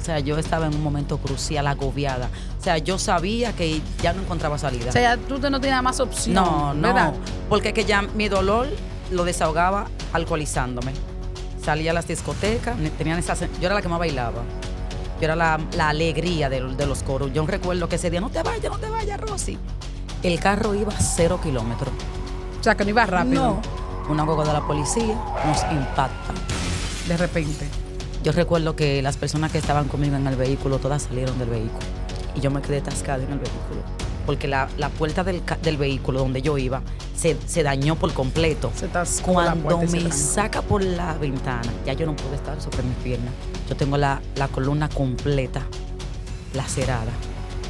sea, yo estaba en un momento crucial, agobiada. O sea, yo sabía que ya no encontraba salida. O sea, ya tú no tenías más opción. No, ¿verdad? porque que ya mi dolor lo desahogaba alcoholizándome. Salía a las discotecas, yo era la que más bailaba. Yo era la alegría de los coros. Yo recuerdo que ese día, no te vayas, Rosy. El carro iba a 0 kilómetros. O sea, que no iba rápido. No. Una guagua de la policía nos impacta. De repente. Yo recuerdo que las personas que estaban conmigo en el vehículo, todas salieron del vehículo. Y yo me quedé atascada en el vehículo. Porque la puerta del vehículo donde yo iba se dañó por completo. Se atascó Cuando la puerta y me se dañó. saca por la ventana, ya yo no pude estar sobre mis piernas. Yo tengo la columna completa, lacerada.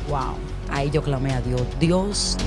Wow. Ahí yo clamé a Dios. Dios.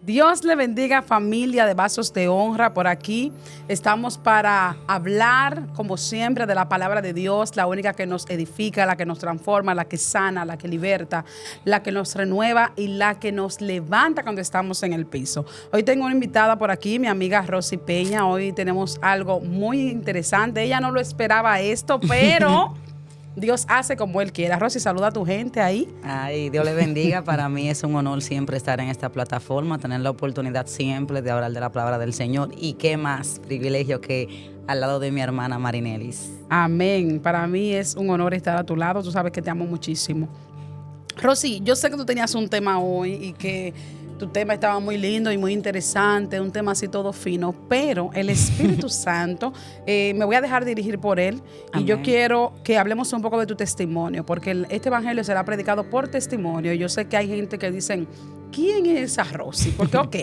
Dios le bendiga, familia de Vasos de Honra. Por aquí estamos para hablar, como siempre, de la palabra de Dios, la única que nos edifica, la que nos transforma, la que sana, la que liberta, la que nos renueva y la que nos levanta cuando estamos en el piso. Hoy tengo una invitada por aquí, mi amiga Rosy Peña. Hoy tenemos algo muy interesante. Ella no lo esperaba esto, pero Dios hace como Él quiera. Rosy, saluda a tu gente ahí. Ay, Dios le bendiga. Para mí es un honor siempre estar en esta plataforma, tener la oportunidad siempre de hablar de la palabra del Señor. Y qué más privilegio que al lado de mi hermana Marinelis. Amén. Para mí es un honor estar a tu lado. Tú sabes que te amo muchísimo. Rosy, yo sé que tú tenías un tema hoy y que tu tema estaba muy lindo y muy interesante, un tema así todo fino, pero el Espíritu Santo, me voy a dejar dirigir por él. Amén. Y yo quiero que hablemos un poco de tu testimonio, porque este evangelio será predicado por testimonio. Y yo sé que hay gente que dicen, ¿quién es esa Rosy? Porque, ok,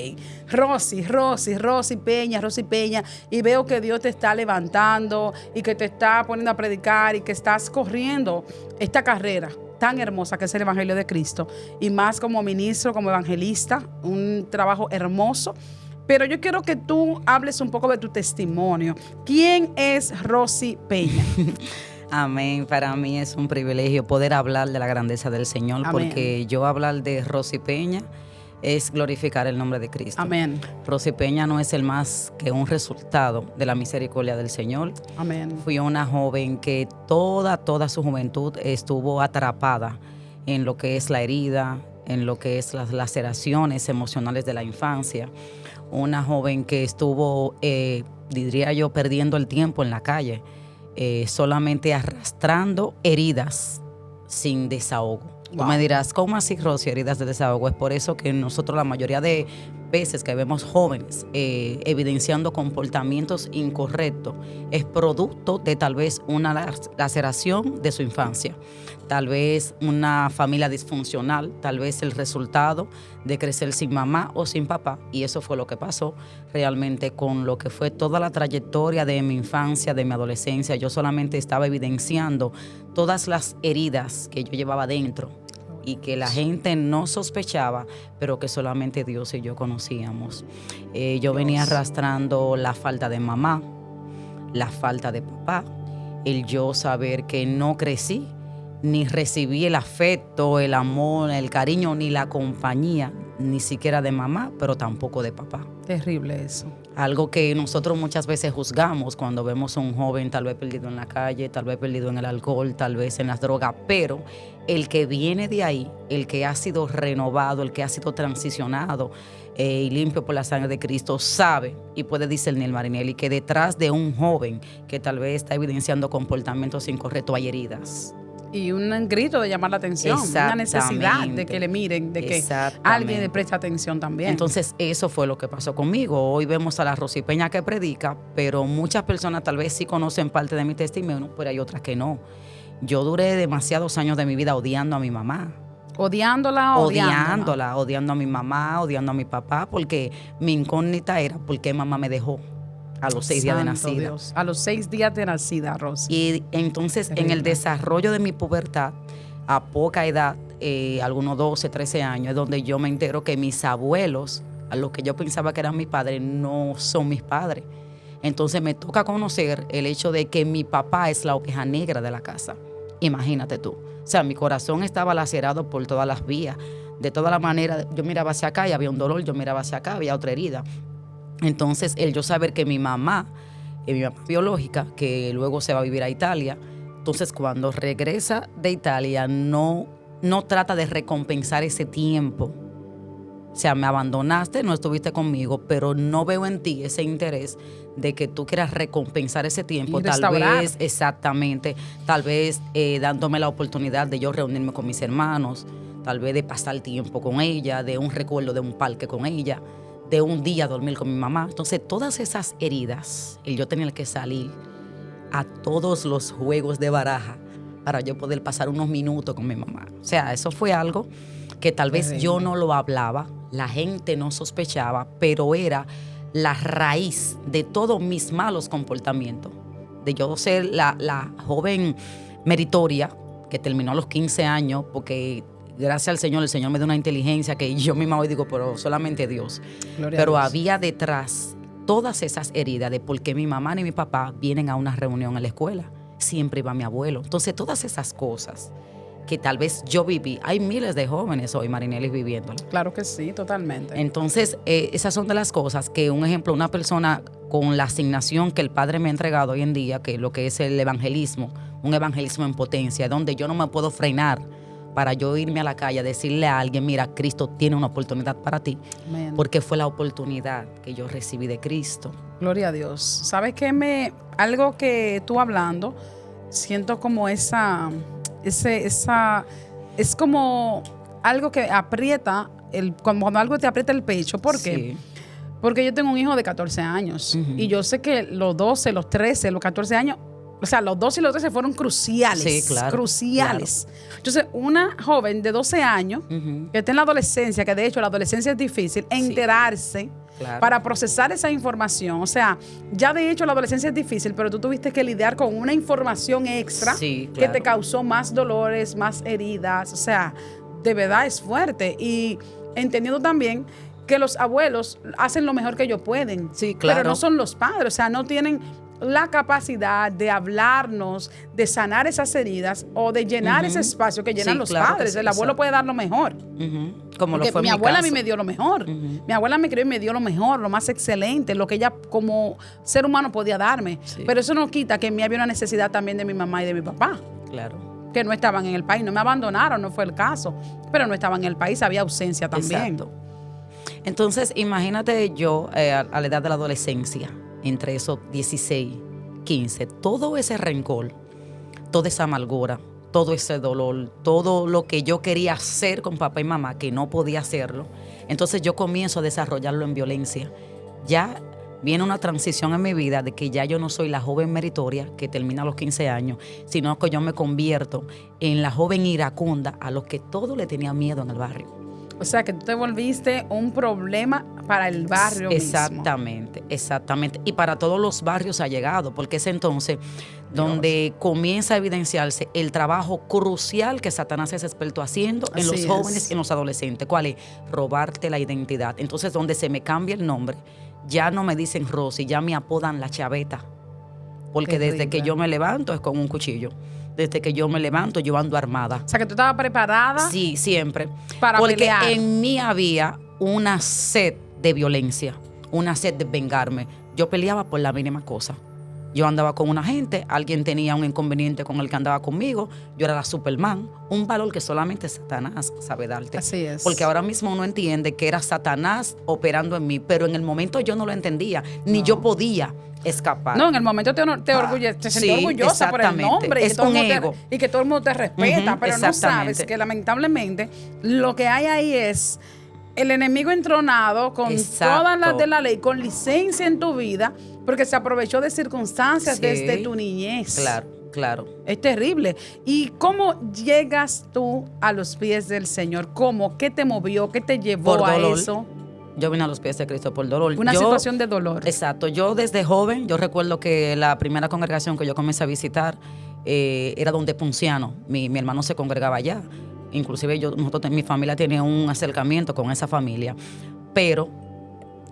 Rosy Peña, y veo que Dios te está levantando y que te está poniendo a predicar y que estás corriendo esta carrera tan hermosa que es el Evangelio de Cristo, y más como ministro, como evangelista, un trabajo hermoso. Pero yo quiero que tú hables un poco de tu testimonio. ¿Quién es Rosy Peña? Amén. Para mí es un privilegio poder hablar de la grandeza del Señor. Amén. Porque yo hablar de Rosy Peña es glorificar el nombre de Cristo. Amén. Rosy Peña no es el más que un resultado de la misericordia del Señor. Amén. Fui una joven que toda su juventud estuvo atrapada en lo que es la herida, en lo que es las laceraciones emocionales de la infancia. Una joven que estuvo, diría yo, perdiendo el tiempo en la calle, solamente arrastrando heridas sin desahogo. Wow. Tú me dirás, ¿cómo así, Rosy, heridas de desahogo? Es por eso que nosotros la mayoría de veces que vemos jóvenes evidenciando comportamientos incorrectos es producto de tal vez una laceración de su infancia, tal vez una familia disfuncional, tal vez el resultado de crecer sin mamá o sin papá. Y eso fue lo que pasó realmente con lo que fue toda la trayectoria de mi infancia, de mi adolescencia. Yo solamente estaba evidenciando todas las heridas que yo llevaba dentro y que la gente no sospechaba, pero que solamente Dios y yo conocíamos. Yo venía arrastrando la falta de mamá, la falta de papá, el yo saber que no crecí, ni recibí el afecto, el amor, el cariño, ni la compañía, ni siquiera de mamá, pero tampoco de papá. Terrible eso. Algo que nosotros muchas veces juzgamos cuando vemos a un joven tal vez perdido en la calle, tal vez perdido en el alcohol, tal vez en las drogas, pero el que viene de ahí, el que ha sido renovado, el que ha sido transicionado y limpio por la sangre de Cristo, sabe y puede discernir, Marinelli, que detrás de un joven que tal vez está evidenciando comportamientos incorrectos hay heridas. Y un grito de llamar la atención, una necesidad de que le miren, de que alguien le preste atención también. Entonces eso fue lo que pasó conmigo. Hoy vemos a la Rosy Peña que predica, pero muchas personas tal vez sí conocen parte de mi testimonio, pero hay otras que no. Yo duré demasiados años de mi vida odiando a mi mamá. ¿Odiándola? Odiando a mi mamá, odiando a mi papá, porque mi incógnita era por qué mamá me dejó a los 6 días de nacida. Dios. A los 6 días de nacida, Rosy. Y entonces en el desarrollo de mi pubertad, a poca edad, algunos 12, 13 años, es donde yo me entero que mis abuelos, a los que yo pensaba que eran mis padres, no son mis padres. Entonces me toca conocer el hecho de que mi papá es la oveja negra de la casa. Imagínate tú. O sea, mi corazón estaba lacerado por todas las vías. De todas las maneras, yo miraba hacia acá y había un dolor, yo miraba hacia acá, había otra herida. Entonces, el yo saber que mi mamá biológica, que luego se va a vivir a Italia, entonces cuando regresa de Italia no trata de recompensar ese tiempo. O sea, me abandonaste, no estuviste conmigo, pero no veo en ti ese interés de que tú quieras recompensar ese tiempo. Tal vez, exactamente, tal vez dándome la oportunidad de yo reunirme con mis hermanos, tal vez de pasar tiempo con ella, de un recuerdo de un parque con ella, de un día dormir con mi mamá. Entonces, todas esas heridas, y yo tenía que salir a todos los juegos de baraja para yo poder pasar unos minutos con mi mamá. O sea, eso fue algo que tal vez yo no lo hablaba, la gente no sospechaba, pero era la raíz de todos mis malos comportamientos. De yo ser la joven meritoria que terminó a los 15 años, porque gracias al Señor, el Señor me dio una inteligencia que yo misma hoy digo, pero solamente Dios. Pero había detrás todas esas heridas de por qué mi mamá ni mi papá vienen a una reunión en la escuela. Siempre iba mi abuelo. Entonces, todas esas cosas que tal vez yo viví, hay miles de jóvenes hoy, Marinelis, viviéndolo. Claro que sí, totalmente. Entonces, esas son de las cosas que, un ejemplo, una persona con la asignación que el Padre me ha entregado hoy en día, que lo que es el evangelismo, un evangelismo en potencia, donde yo no me puedo frenar para yo irme a la calle a decirle a alguien, mira, Cristo tiene una oportunidad para ti. Amén. Porque fue la oportunidad que yo recibí de Cristo. Gloria a Dios. ¿Sabes qué? Algo que tú hablando, siento como es como algo que aprieta, cuando algo te aprieta el pecho. ¿Por qué? Sí. Porque yo tengo un hijo de 14 años y yo sé que los 12, los 13, los 14 años, o sea, los 12 y los 13 fueron cruciales. Sí, claro. Cruciales. Claro. Entonces, una joven de 12 años que está en la adolescencia, que de hecho la adolescencia es difícil, enterarse para procesar esa información. O sea, ya de hecho la adolescencia es difícil, pero tú tuviste que lidiar con una información extra que te causó más dolores, más heridas. O sea, de verdad es fuerte. Y entendiendo también que los abuelos hacen lo mejor que ellos pueden. Sí, claro. Pero no son los padres. O sea, no tienen la capacidad de hablarnos, de sanar esas heridas o de llenar ese espacio que llenan los padres. El abuelo puede dar lo mejor. Como lo fue mi abuela caso. A mí me dio lo mejor. Mi abuela me crió y me dio lo mejor, lo más excelente, lo que ella como ser humano podía darme. Sí. Pero eso no quita que en mí había una necesidad también de mi mamá y de mi papá. Claro. Que no estaban en el país. No me abandonaron, no fue el caso. Pero no estaban en el país, había ausencia también. Exacto. Entonces, imagínate yo a la edad de la adolescencia, entre esos 16, 15, todo ese rencor, toda esa amargura, todo ese dolor, todo lo que yo quería hacer con papá y mamá, que no podía hacerlo, entonces yo comienzo a desarrollarlo en violencia. Ya viene una transición en mi vida de que ya yo no soy la joven meritoria que termina a los 15 años, sino que yo me convierto en la joven iracunda a los que todo le tenía miedo en el barrio. O sea, que tú te volviste un problema para el barrio exactamente, mismo. Exactamente. Y para todos los barrios ha llegado, porque es entonces donde comienza a evidenciarse el trabajo crucial que Satanás es experto haciendo en los jóvenes y en los adolescentes. ¿Cuál es? Robarte la identidad. Entonces, donde se me cambia el nombre, ya no me dicen Rosy, ya me apodan la Chaveta. Porque desde que yo me levanto es con un cuchillo. Desde que yo me levanto, yo ando armada. O sea, que tú estabas preparada. Sí, siempre. Para pelear. Porque en mí había una sed de violencia, una sed de vengarme. Yo peleaba por la mínima cosa. Yo andaba con una gente, alguien tenía un inconveniente con el que andaba conmigo, yo era la Superman, un valor que solamente Satanás sabe darte. Así es. Porque ahora mismo uno entiende que era Satanás operando en mí, pero en el momento yo no lo entendía, ni yo podía escapar. No, en el momento te sentí orgullosa por el nombre. Es un ego. Y que todo el mundo te respeta, pero no sabes que lamentablemente lo que hay ahí es el enemigo entronado con todas las de la ley, con licencia en tu vida, porque se aprovechó de circunstancias desde tu niñez. Claro, claro. Es terrible. ¿Y cómo llegas tú a los pies del Señor? ¿Cómo? ¿Qué te movió? ¿Qué te llevó a eso? Yo vine a los pies de Cristo por dolor. Una situación de dolor. Exacto. Yo desde joven, yo recuerdo que la primera congregación que yo comencé a visitar era donde Ponciano. Mi hermano se congregaba allá. Inclusive mi familia tenía un acercamiento con esa familia. Pero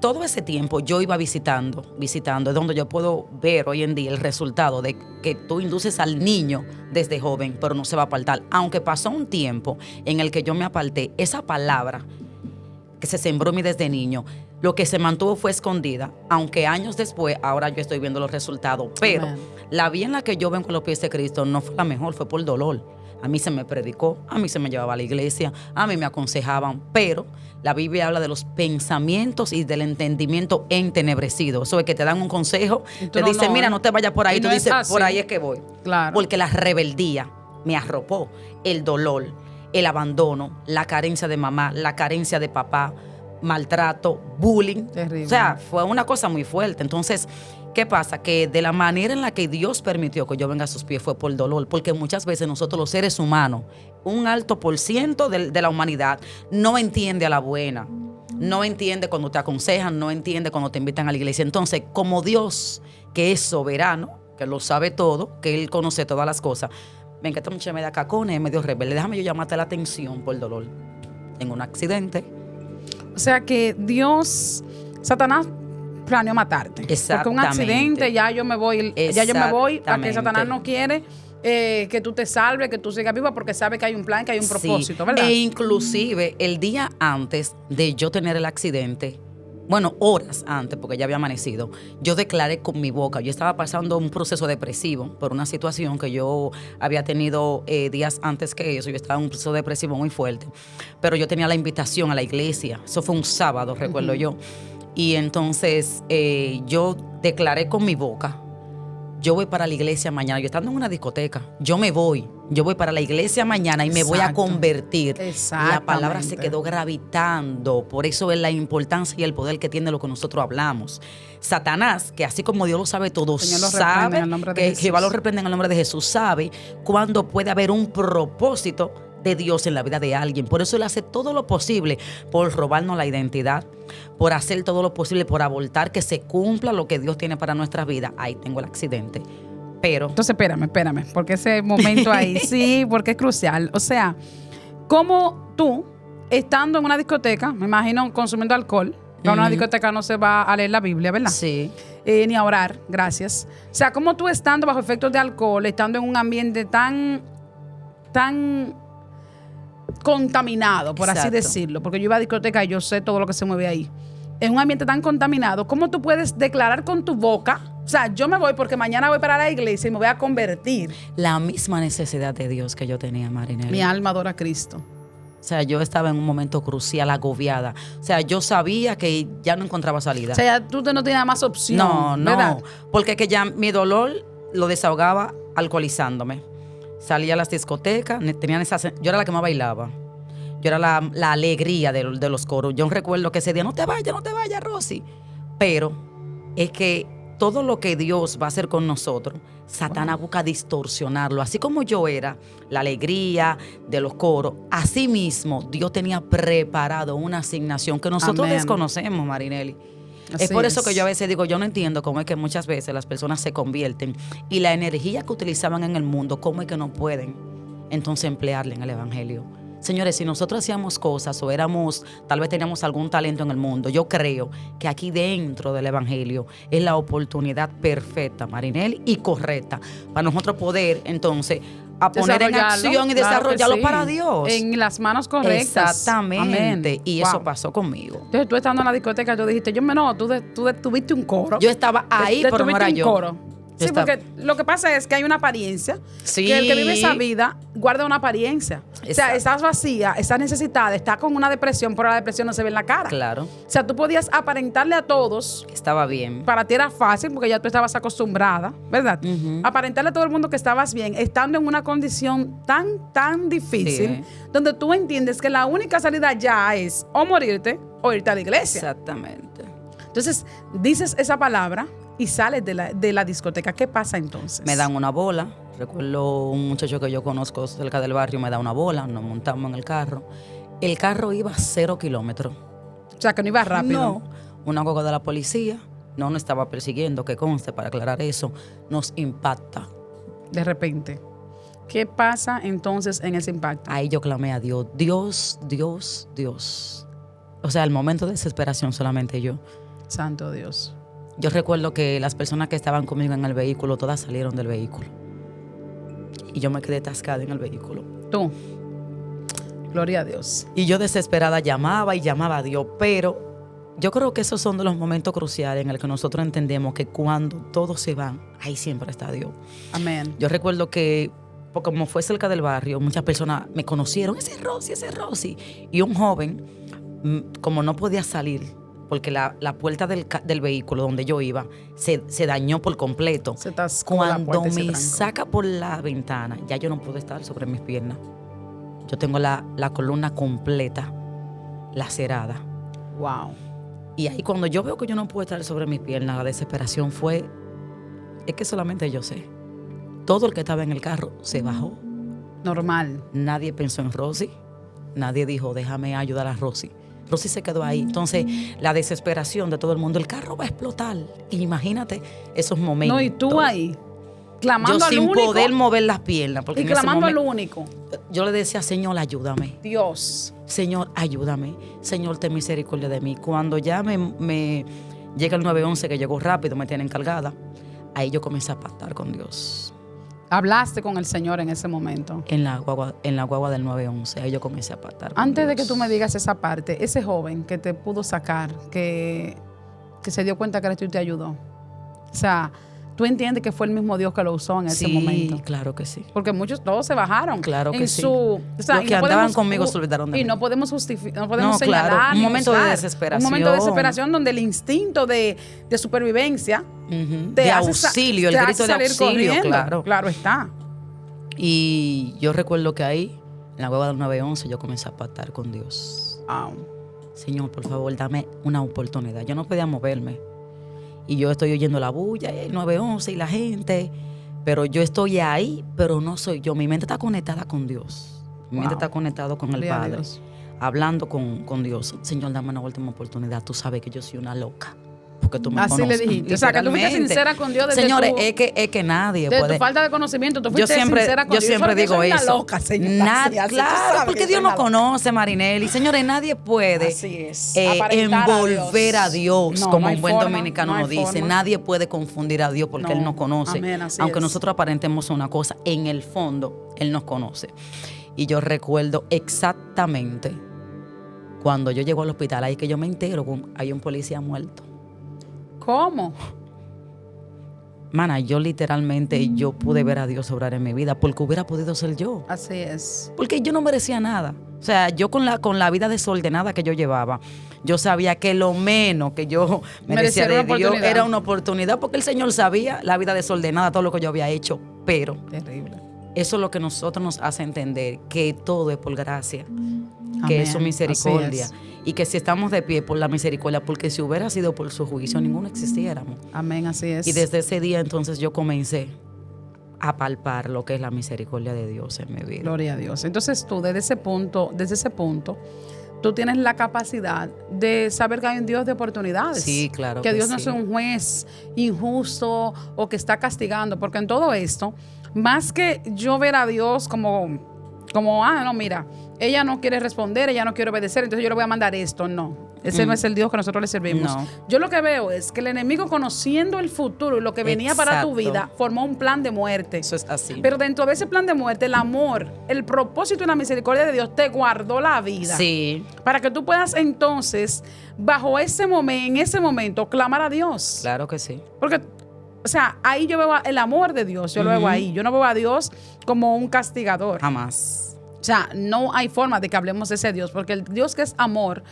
todo ese tiempo yo iba visitando, es donde yo puedo ver hoy en día el resultado de que tú induces al niño desde joven, pero no se va a apartar. Aunque pasó un tiempo en el que yo me aparté, esa palabra que se sembró en mí desde niño, lo que se mantuvo fue escondida, aunque años después, ahora yo estoy viendo los resultados. Pero la vía en la que yo vengo a los pies de Cristo no fue la mejor, fue por dolor. A mí se me predicó, a mí se me llevaba a la iglesia, a mí me aconsejaban, pero la Biblia habla de los pensamientos y del entendimiento entenebrecido. Eso es que te dan un consejo, te dicen, mira, no te vayas por ahí, tú dices, por ahí es que voy. Claro. Porque la rebeldía me arropó, el dolor, el abandono, la carencia de mamá, la carencia de papá, maltrato, bullying. Terrible. O sea, fue una cosa muy fuerte. Entonces, ¿qué pasa? Que de la manera en la que Dios permitió que yo venga a sus pies fue por dolor, porque muchas veces nosotros los seres humanos, un alto por ciento de la humanidad, no entiende a la buena, no entiende cuando te aconsejan, no entiende cuando te invitan a la iglesia. Entonces, como Dios, que es soberano, que lo sabe todo, que Él conoce todas las cosas, ven que esta muchacha me da cacones, es medio rebelde, déjame yo llamarte la atención por dolor. Tengo un accidente. O sea que Satanás planeó matarte. Porque un accidente, ya yo me voy para que Satanás no quiere que tú te salves, que tú sigas viva, porque sabe que hay un plan, que hay un propósito, ¿verdad? E inclusive el día antes de yo tener el accidente, bueno, horas antes, porque ya había amanecido, yo declaré con mi boca. Yo estaba pasando un proceso depresivo por una situación que yo había tenido días antes que eso. Yo estaba en un proceso depresivo muy fuerte, pero yo tenía la invitación a la iglesia. Eso fue un sábado, recuerdo yo. Y entonces yo declaré con mi boca, yo voy para la iglesia mañana. Yo estando en una discoteca, yo voy para la iglesia mañana y me voy a convertir. La palabra se quedó gravitando. Por eso es la importancia y el poder que tiene lo que nosotros hablamos. Satanás, que así como Dios lo sabe todo, sabe que Jehová lo reprende en el nombre de Jesús, sabe cuándo puede haber un propósito de Dios en la vida de alguien. Por eso Él hace todo lo posible por robarnos la identidad, por hacer todo lo posible por abortar que se cumpla lo que Dios tiene para nuestra vida. Ahí tengo el accidente. Pero entonces espérame, porque ese momento ahí, sí, porque es crucial. O sea, como tú, estando en una discoteca, me imagino consumiendo alcohol, que en una discoteca no se va a leer la Biblia, ¿verdad? Sí. Ni a orar, gracias. O sea, como tú estando bajo efectos de alcohol, estando en un ambiente tan contaminado, por así decirlo, porque yo iba a discoteca y yo sé todo lo que se mueve ahí. En un ambiente tan contaminado, ¿cómo tú puedes declarar con tu boca? O sea, yo me voy porque mañana voy para la iglesia y me voy a convertir. La misma necesidad de Dios que yo tenía, Marinela. Mi alma adora a Cristo. O sea, yo estaba en un momento crucial, agobiada. O sea, yo sabía que ya no encontraba salida. O sea, ya tú no tenías más opción. No, ¿verdad? Porque que ya mi dolor lo desahogaba alcoholizándome. Salía a las discotecas, yo era la que más bailaba. Yo era la alegría de los coros. Yo recuerdo que ese día, no te vayas, Rosy. Pero es que todo lo que Dios va a hacer con nosotros, Satanás busca distorsionarlo. Así como yo era la alegría de los coros, así mismo Dios tenía preparado una asignación que nosotros desconocemos, Marinelli. Es por eso que yo a veces digo, yo no entiendo cómo es que muchas veces las personas se convierten y la energía que utilizaban en el mundo, cómo es que no pueden entonces emplearla en el evangelio. Señores, si nosotros hacíamos cosas o tal vez teníamos algún talento en el mundo, yo creo que aquí dentro del evangelio es la oportunidad perfecta, Marinelli, y correcta para nosotros poder entonces a poner en acción y desarrollarlo para Dios. En las manos correctas. Exactamente. Amén. Y eso pasó conmigo. Entonces tú estando en la discoteca, tú dijiste, tú tuviste un coro. Yo estaba ahí, pero no era yo. Coro. Sí, porque lo que pasa es que hay una apariencia. Sí. Que el que vive esa vida guarda una apariencia. Exacto. O sea, estás vacía, estás necesitada, estás con una depresión, pero la depresión no se ve en la cara. Claro. O sea, tú podías aparentarle a todos. Estaba bien. Para ti era fácil porque ya tú estabas acostumbrada, ¿verdad? Aparentarle a todo el mundo que estabas bien, estando en una condición tan difícil, donde tú entiendes que la única salida ya es o morirte o irte a la iglesia. Exactamente. Entonces, dices esa palabra y sales de la discoteca. ¿Qué pasa entonces? Me dan una bola. Recuerdo un muchacho que yo conozco cerca del barrio, me da una bola, nos montamos en el carro. El carro iba a 0 kilómetros. O sea, que no iba rápido. No. Una guagua de la policía, no nos estaba persiguiendo, que conste, para aclarar eso, nos impacta. De repente. ¿Qué pasa entonces en ese impacto? Ahí yo clamé a Dios. Dios. O sea, el momento de desesperación solamente yo. Santo Dios. Yo recuerdo que las personas que estaban conmigo en el vehículo, todas salieron del vehículo. Y yo me quedé atascada en el vehículo. Tú. Gloria a Dios. Y yo desesperada llamaba y llamaba a Dios, pero yo creo que esos son de los momentos cruciales en el que nosotros entendemos que cuando todos se van, ahí siempre está Dios. Amén. Yo recuerdo que, porque como fue cerca del barrio, muchas personas me conocieron, ese es Rosy. Y un joven, como no podía salir, porque la puerta del vehículo donde yo iba se dañó por completo. Se atascó la puerta Cuando y se me trancó. saca por la ventana, ya yo no puedo estar sobre mis piernas. Yo tengo la columna completa lacerada. Wow. Y ahí cuando yo veo que yo no puedo estar sobre mis piernas, la desesperación fue, es que solamente yo sé. Todo el que estaba en el carro se bajó. Normal. Nadie pensó en Rosy. Nadie dijo, déjame ayudar a Rosy. Rosy se quedó ahí. Entonces, la desesperación de todo el mundo, el carro va a explotar. Y imagínate esos momentos. No, y tú ahí, clamando yo al sin único. poder mover las piernas. Porque Y en ese clamando al momento, único. yo le decía, Señor, ayúdame. Dios. Señor, ayúdame. Señor, ten misericordia de mí. Cuando ya me llega el 911, que llegó rápido, me tienen cargada, ahí yo comencé a pactar con Dios. Hablaste con el Señor en ese momento. En la guagua del 911, ahí yo comencé a pactar con Antes de Dios. que tú me digas esa parte, ese joven que te pudo sacar, que se dio cuenta que eres tú y te ayudó. O sea, tú entiendes que fue el mismo Dios que lo usó en ese momento. Sí, claro que sí. Porque todos se bajaron. Claro que en sí. O sea, Los y que no andaban podemos conmigo se olvidaron de y mí. no podemos justificar, no podemos No, señalar. claro, un ni momento de juzgar. desesperación. Un momento de desesperación donde el instinto de supervivencia Ujú. te De hace auxilio, el te grito hace de salir auxilio, corriendo. claro. Claro está. Y yo recuerdo que ahí, en la guagua del 911, yo comencé a pactar con Dios. Wow. Señor, por favor, dame una oportunidad. Yo no podía moverme. Y yo estoy oyendo la bulla, y el 911 y la gente. Pero yo estoy ahí, pero no soy yo. Mi mente está conectada con Dios. Mi mente está conectada con el Gloria a Padre. Dios. Hablando con Dios. Señor, dame una última oportunidad. Tú sabes que yo soy una loca. Porque tú me Así conoces. le dijiste. O sea, que tú fuiste Literalmente. sincera con Dios desde Señores, tu- es que nadie De puede. tu falta de conocimiento, tú Yo fuiste sincera con yo Dios. siempre Yo digo soy una eso. loca, señora. Así, tú Claro, sabes porque que Dios soy nos una loca. conoce, Marinelli. Señores, nadie puede Así es. Aparentar envolver a Dios, No, como no hay un buen forma, dominicano no hay nos dice. forma. Nadie puede confundir a Dios porque No. Él nos conoce. Amén, así Aunque es. nosotros aparentemos una cosa, en el fondo Él nos conoce. Y yo recuerdo exactamente cuando yo llego al hospital, ahí que yo me entero que hay un policía muerto. ¿Cómo? Mana, yo literalmente yo pude ver a Dios obrar en mi vida porque hubiera podido ser yo. Así es. Porque yo no merecía nada. O sea, yo con la vida desordenada que yo llevaba, yo sabía que lo menos que yo merecía Merecía de una Dios oportunidad. era una oportunidad, porque el Señor sabía la vida desordenada, todo lo que yo había hecho. Pero Terrible. eso es lo que nosotros nos hace entender, que todo es por gracia, Amén. que es su misericordia. Así Y que si estamos de pie por la misericordia, porque si hubiera sido por su juicio, ninguno existiéramos. Amén, así es. Y desde ese día entonces yo comencé a palpar lo que es la misericordia de Dios en mi vida. Gloria a Dios. Entonces tú, desde ese punto, tú tienes la capacidad de saber que hay un Dios de oportunidades. Sí, claro Que que Dios no sí. es un juez injusto o que está castigando, porque en todo esto, más que yo ver a Dios como, no, mira, ella no quiere responder, ella no quiere obedecer, entonces yo le voy a mandar esto. No, ese no es el Dios que nosotros le servimos. No. Yo lo que veo es que el enemigo, conociendo el futuro y lo que venía para tu Exacto. vida, formó un plan de muerte. Eso es así. Pero dentro de ese plan de muerte, el amor, el propósito y la misericordia de Dios te guardó la vida. Sí, Para que tú puedas entonces, bajo ese momento, en ese momento, clamar a Dios. claro que sí. Porque, o sea, ahí yo veo el amor de Dios, yo lo veo ahí. Yo no veo a Dios como un castigador. Jamás. O sea, no hay forma de que hablemos de ese Dios, porque el Dios que es amor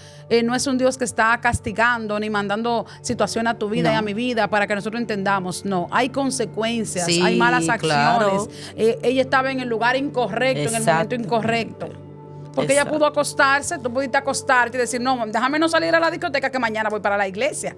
no es un Dios que está castigando ni mandando situaciones a tu vida No. y a mi vida para que nosotros entendamos. No, hay consecuencias, Sí, hay malas acciones. claro. Ella estaba en el lugar incorrecto, en el Exacto. momento incorrecto. Porque ella Exacto. pudo acostarse, tú pudiste acostarte y decir, no, déjame no salir a la discoteca que mañana voy para la iglesia.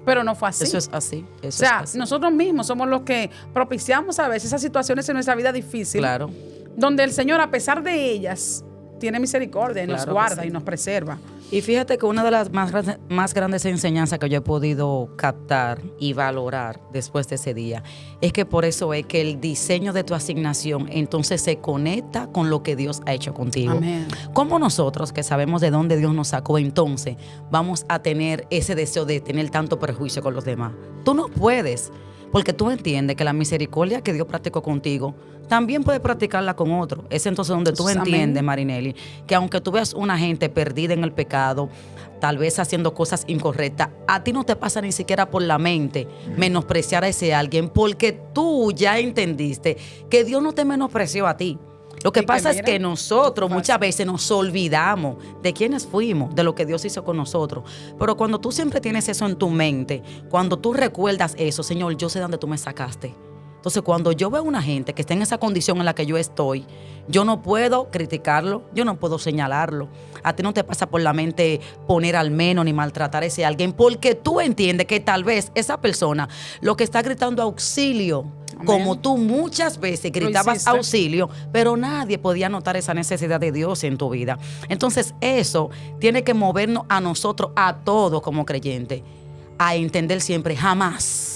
Pero no fue así. Eso es así. O Eso sea, es así. nosotros mismos somos los que propiciamos a veces esas situaciones en nuestra vida difícil. Claro. Donde el Señor, a pesar de ellas, tiene misericordia y nos Claro que guarda sí. y nos preserva. Y fíjate que una de las más grandes enseñanzas que yo he podido captar y valorar después de ese día es que por eso es que el diseño de tu asignación entonces se conecta con lo que Dios ha hecho contigo. Amén. Como nosotros que sabemos de dónde Dios nos sacó, entonces vamos a tener ese deseo de tener tanto prejuicio con los demás. Tú no puedes, porque tú entiendes que la misericordia que Dios practicó contigo también puedes practicarla con otro. Es entonces donde tú Amén. entiendes, Marinelli, que aunque tú veas una gente perdida en el pecado, tal vez haciendo cosas incorrectas, a ti no te pasa ni siquiera por la mente menospreciar a ese alguien, porque tú ya entendiste que Dios no te menospreció a ti. Lo que Y que pasa es mira, que nosotros pasa. muchas veces nos olvidamos de quiénes fuimos, de lo que Dios hizo con nosotros. Pero cuando tú siempre tienes eso en tu mente, cuando tú recuerdas eso, Señor, yo sé de dónde tú me sacaste. Entonces, cuando yo veo a una gente que está en esa condición en la que yo estoy, yo no puedo criticarlo, yo no puedo señalarlo. A ti no te pasa por la mente poner al menos ni maltratar a ese alguien, porque tú entiendes que tal vez esa persona lo que está gritando auxilio, Amén. como tú muchas veces gritabas hiciste. auxilio, pero nadie podía notar esa necesidad de Dios en tu vida. Entonces, eso tiene que movernos a nosotros, a todos como creyentes, a entender siempre, jamás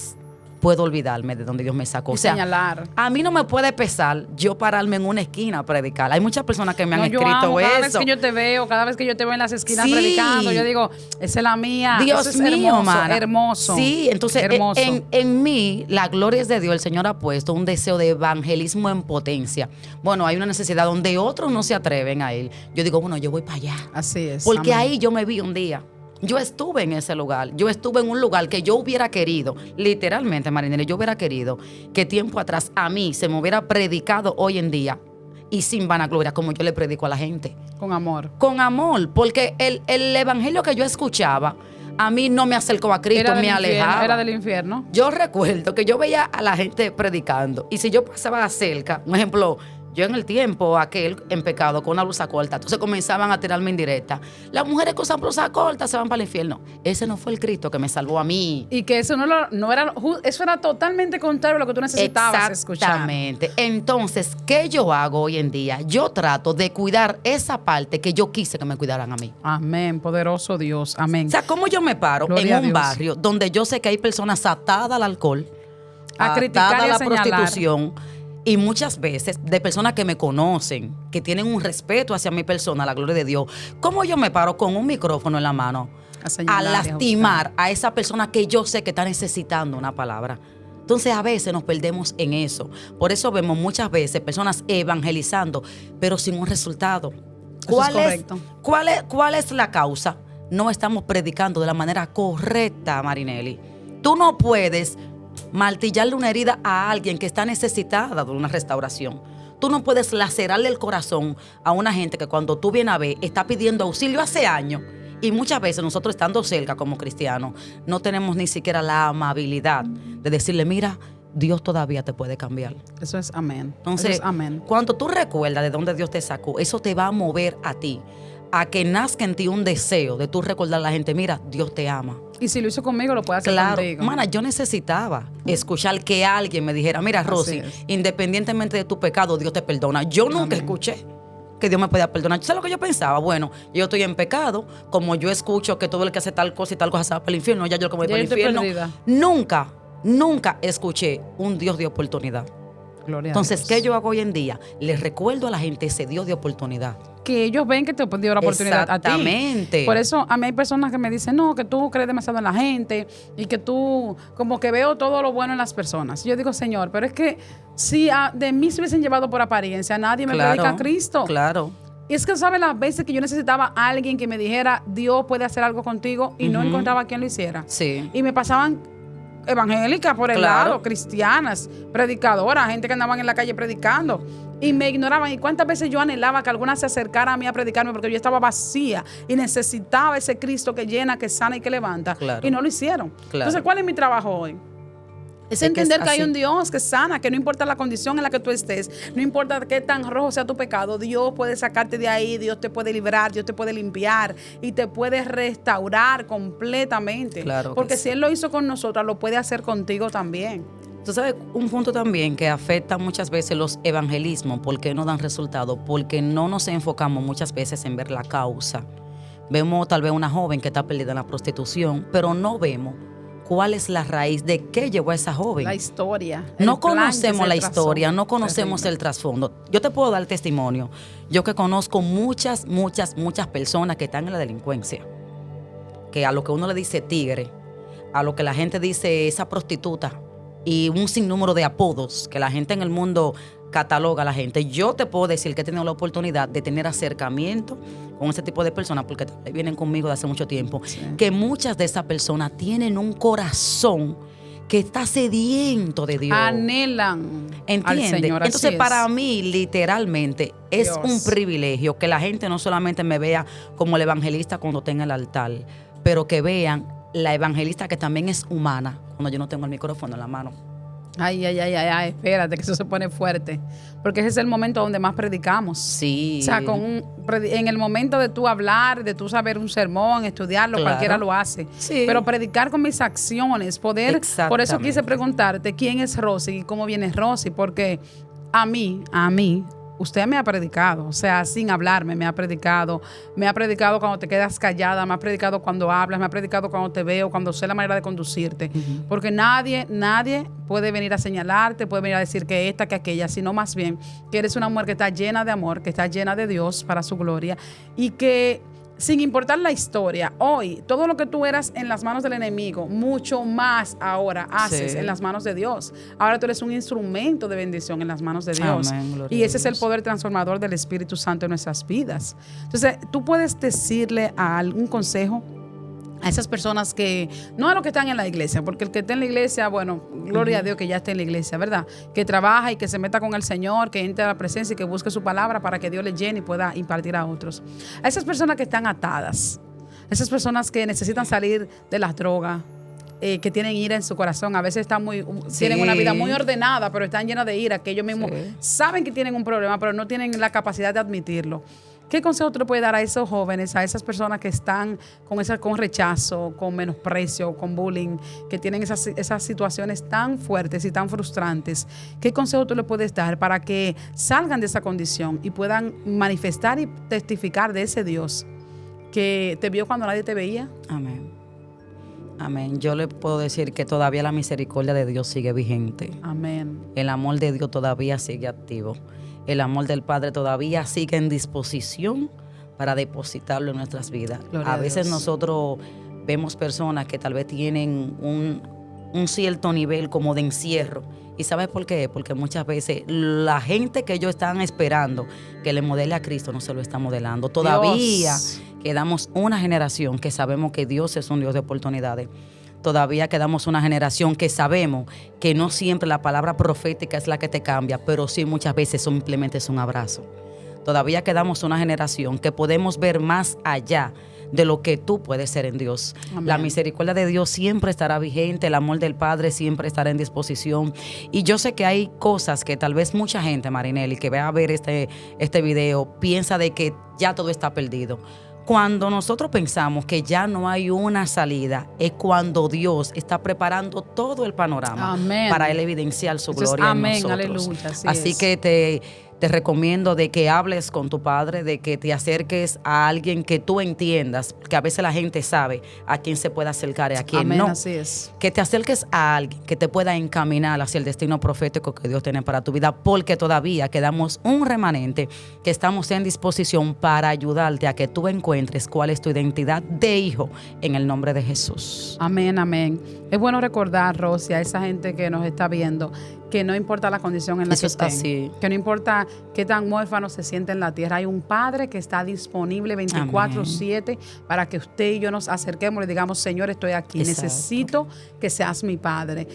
puedo olvidarme de donde Dios me sacó. Y O sea, señalar. a mí no me puede pesar yo pararme en una esquina a predicar. Hay muchas personas que me han No, yo escrito amo, eso. cada vez que yo te veo, cada vez que yo te veo en las esquinas Sí. predicando, yo digo, esa es la mía. Dios Eso es mío, hermoso, mana. hermoso. Sí, entonces hermoso. en mí, la gloria es de Dios. El Señor ha puesto un deseo de evangelismo en potencia. Bueno, hay una necesidad donde otros no se atreven a ir. Yo digo, bueno, yo voy para allá. Así es. Porque amén. ahí yo me vi un día. Yo estuve en ese lugar. Yo estuve en un lugar que yo hubiera querido, literalmente, Marinela, yo hubiera querido que tiempo atrás a mí se me hubiera predicado hoy en día y sin vanagloria, como yo le predico a la gente. Con amor. Con amor, porque el evangelio que yo escuchaba a mí no me acercó a Cristo, Era del me infierno, alejaba. era del infierno. Yo recuerdo que yo veía a la gente predicando y si yo pasaba cerca, un ejemplo, yo en el tiempo aquel en pecado con una blusa corta, entonces comenzaban a tirarme indirecta. Las mujeres que usan blusa corta se van para el infierno. Ese no fue el Cristo que me salvó a mí. Y que eso no era, eso era totalmente contrario a lo que tú necesitabas escuchar. Exactamente. Entonces, ¿qué yo hago hoy en día? Yo trato de cuidar esa parte que yo quise que me cuidaran a mí. Amén, poderoso Dios, amén. O sea, ¿cómo yo me paro Gloria a en un Dios. barrio donde yo sé que hay personas atadas al alcohol, A criticar atadas y a la señalar. prostitución, y muchas veces de personas que me conocen, que tienen un respeto hacia mi persona, la gloria de Dios? ¿Cómo yo me paro con un micrófono en la mano A señalar a y a lastimar a esa persona que yo sé que está necesitando una palabra? Entonces a veces nos perdemos en eso. Por eso vemos muchas veces personas evangelizando, pero sin un resultado. Eso es correcto. ¿Cuál es la causa? No estamos predicando de la manera correcta, Marinelli. Tú no puedes martillarle una herida a alguien que está necesitada de una restauración. Tú no puedes lacerarle el corazón a una gente que cuando tú vienes a ver está pidiendo auxilio hace años. Y muchas veces nosotros estando cerca como cristianos no tenemos ni siquiera la amabilidad de decirle, mira, Dios todavía te puede cambiar. Eso es amén. Entonces, Eso es amén. cuando tú recuerdas de dónde Dios te sacó, eso te va a mover a ti, a que nazca en ti un deseo de tú recordar a la gente, mira, Dios te ama. Y si lo hizo conmigo, lo puede hacer Claro, contigo. mana, yo necesitaba escuchar que alguien me dijera, mira, Rosy, es. independientemente de tu pecado, Dios te perdona. Yo nunca Amén. escuché que Dios me podía perdonar. ¿Sabes lo que yo pensaba? Bueno, yo estoy en pecado, como yo escucho que todo el que hace tal cosa y tal cosa se va para el infierno, ya yo como voy Ya para el yo estoy infierno. perdida. Nunca escuché un Dios de oportunidad. Gloria a Entonces, Dios. ¿qué yo hago hoy en día? Les recuerdo a la gente ese Dios de oportunidad. Que ellos ven que te dio la oportunidad a ti. Exactamente. Por eso a mí hay personas que me dicen, no, que tú crees demasiado en la gente y que tú, como que veo todo lo bueno en las personas. Yo digo, Señor, pero es que si de mí se hubiesen llevado por apariencia, nadie me predica a Cristo. Claro. Y es que sabes las veces que yo necesitaba a alguien que me dijera, Dios puede hacer algo contigo y no encontraba quien lo hiciera. Sí. Y me pasaban evangélicas por el Claro. lado, cristianas, predicadoras, gente que andaban en la calle predicando y me ignoraban. Y cuántas veces yo anhelaba que alguna se acercara a mí a predicarme porque yo estaba vacía y necesitaba ese Cristo que llena, que sana y que levanta. Claro. Y no lo hicieron. Claro. Entonces, ¿cuál es mi trabajo hoy? Es Es que entender es que hay así. un Dios que sana, que no importa la condición en la que tú estés, no importa qué tan rojo sea tu pecado, Dios puede sacarte de ahí, Dios te puede librar, Dios te puede limpiar y te puede restaurar completamente. Claro que Porque sí. si Él lo hizo con nosotros, lo puede hacer contigo también. Tú sabes, un punto también que afecta muchas veces los evangelismos, porque no dan resultado, porque no nos enfocamos muchas veces en ver la causa. Vemos tal vez una joven que está perdida en la prostitución, pero no vemos cuál es la raíz de qué llevó a esa joven. La historia. No conocemos la historia, no conocemos el trasfondo. Yo te puedo dar testimonio. Yo que conozco muchas personas que están en la delincuencia, que a lo que uno le dice tigre, a lo que la gente dice esa prostituta, y un sinnúmero de apodos que la gente en el mundo cataloga a la gente. Yo te puedo decir que he tenido la oportunidad de tener acercamiento con ese tipo de personas, porque vienen conmigo de hace mucho tiempo, sí, que muchas de esas personas tienen un corazón que está sediento de Dios. Anhelan ¿entiendes? al Señor. Entonces, para mí, literalmente, es un privilegio que la gente no solamente me vea como el evangelista cuando tenga el altar, pero que vean la evangelista que también es humana cuando yo no tengo el micrófono en la mano. Ay, espérate, que eso se pone fuerte. Porque ese es el momento donde más predicamos. Sí. O sea, en el momento de tú hablar, de tú saber un sermón, estudiarlo, claro, cualquiera lo hace. Sí. Pero predicar con mis acciones, poder. Por eso quise preguntarte quién es Rosy y cómo viene Rosy, porque a mí, usted me ha predicado, o sea, sin hablarme, me ha predicado cuando te quedas callada, me ha predicado cuando hablas, me ha predicado cuando te veo, cuando sé la manera de conducirte, porque nadie puede venir a señalarte, puede venir a decir que esta, que aquella, sino más bien que eres una mujer que está llena de amor, que está llena de Dios para su gloria, y que sin importar la historia, hoy, todo lo que tú eras en las manos del enemigo, mucho más ahora haces en las manos de Dios. Ahora tú eres un instrumento de bendición en las manos de Dios. Amén, y ese es el poder transformador del Espíritu Santo en nuestras vidas. Entonces, tú puedes decirle algún consejo a esas personas que, no a los que están en la iglesia, porque el que está en la iglesia, bueno, gloria a Dios que ya está en la iglesia, ¿verdad? Que trabaja y que se meta con el Señor, que entre a la presencia y que busque su palabra para que Dios le llene y pueda impartir a otros. A esas personas que están atadas, esas personas que necesitan salir de las drogas, que tienen ira en su corazón, a veces tienen una vida muy ordenada, pero están llenas de ira, que ellos mismos saben que tienen un problema, pero no tienen la capacidad de admitirlo. ¿Qué consejo tú le puedes dar a esos jóvenes, a esas personas que están con rechazo, con menosprecio, con bullying, que tienen esas situaciones tan fuertes y tan frustrantes? ¿Qué consejo tú le puedes dar para que salgan de esa condición y puedan manifestar y testificar de ese Dios que te vio cuando nadie te veía? Amén. Amén. Yo le puedo decir que todavía la misericordia de Dios sigue vigente. Amén. El amor de Dios todavía sigue activo. El amor del Padre todavía sigue en disposición para depositarlo en nuestras vidas. A veces nosotros vemos personas que tal vez tienen un cierto nivel como de encierro. ¿Y sabes por qué? Porque muchas veces la gente que ellos están esperando que le modele a Cristo no se lo está modelando. Todavía quedamos una generación que sabemos que Dios es un Dios de oportunidades. Todavía quedamos una generación que sabemos que no siempre la palabra profética es la que te cambia, pero sí muchas veces simplemente es un abrazo. Todavía quedamos una generación que podemos ver más allá de lo que tú puedes ser en Dios. Amén. La misericordia de Dios siempre estará vigente, el amor del Padre siempre estará en disposición. Y yo sé que hay cosas que tal vez mucha gente, Marinelli, que va a ver este video, piensa de que ya todo está perdido. Cuando nosotros pensamos que ya no hay una salida, es cuando Dios está preparando todo el panorama para Él evidenciar su gloria en nosotros. Aleluya, así que te recomiendo de que hables con tu padre, de que te acerques a alguien que tú entiendas, que a veces la gente sabe a quién se puede acercar y a quién no. Así es. Que te acerques a alguien que te pueda encaminar hacia el destino profético que Dios tiene para tu vida, porque todavía quedamos un remanente que estamos en disposición para ayudarte a que tú encuentres cuál es tu identidad de hijo en el nombre de Jesús. Amén, amén. Es bueno recordar, Rosy, a esa gente que nos está viendo, que no importa la condición en la que estén, que no importa qué tan huérfano se siente en la tierra, hay un Padre que está disponible 24/7 para que usted y yo nos acerquemos y le digamos, Señor, estoy aquí, necesito que seas mi Padre.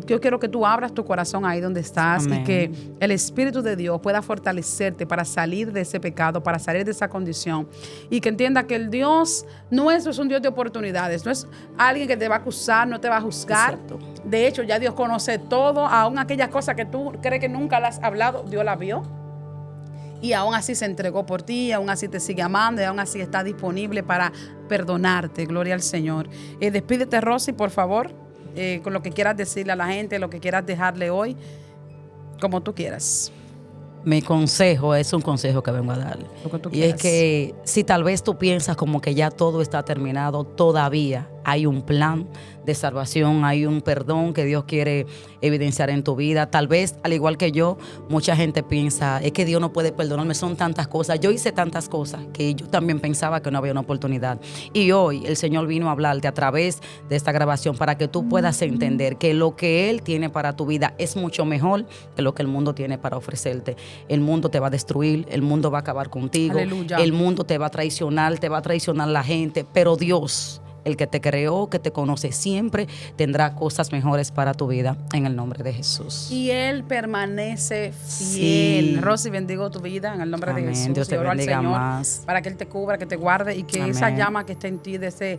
Yo quiero que tú abras tu corazón ahí donde estás. Amén. Y que el Espíritu de Dios pueda fortalecerte para salir de ese pecado, para salir de esa condición, y que entienda que el Dios nuestro es un Dios de oportunidades, no es alguien que te va a acusar, no te va a juzgar. Exacto. De hecho, ya Dios conoce todo, aún aquellas cosas que tú crees que nunca las has hablado, Dios las vio. Y aún así se entregó por ti, aún así te sigue amando y aún así está disponible para perdonarte. Gloria al Señor. Despídete, Rosy, por favor. con lo que quieras decirle a la gente, lo que quieras dejarle hoy, como tú quieras. Mi consejo es un consejo que vengo a darle. Lo que tú Y quieras. es que si tal vez tú piensas como que ya todo está terminado, todavía hay un plan de salvación, hay un perdón que Dios quiere evidenciar en tu vida. Tal vez, al igual que yo, mucha gente piensa, es que Dios no puede perdonarme, son tantas cosas. Yo hice tantas cosas que yo también pensaba que no había una oportunidad. Y hoy el Señor vino a hablarte a través de esta grabación para que tú puedas entender que lo que Él tiene para tu vida es mucho mejor que lo que el mundo tiene para ofrecerte. El mundo te va a destruir, el mundo va a acabar contigo, Aleluya. el mundo te va a traicionar la gente, pero Dios, el que te creó, que te conoce, siempre tendrá cosas mejores para tu vida en el nombre de Jesús. Y Él permanece fiel. Sí. Rosy, bendigo tu vida en el nombre Amén. de Jesús. Dios te Y oro al bendiga Señor más. para que Él te cubra, que te guarde y que Amén. esa llama que está en ti de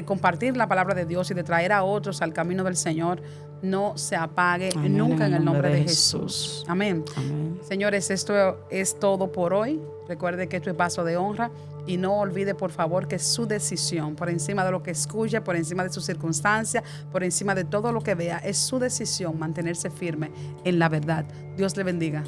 compartir la palabra de Dios y de traer a otros al camino del Señor no se apague Amén. nunca en el nombre de Jesús. Amén. Amén. Señores, esto es todo por hoy. Recuerde que esto es Vaso de Honra y no olvide, por favor, que su decisión, por encima de lo que escuche, por encima de sus circunstancias, por encima de todo lo que vea, es su decisión mantenerse firme en la verdad. Dios le bendiga.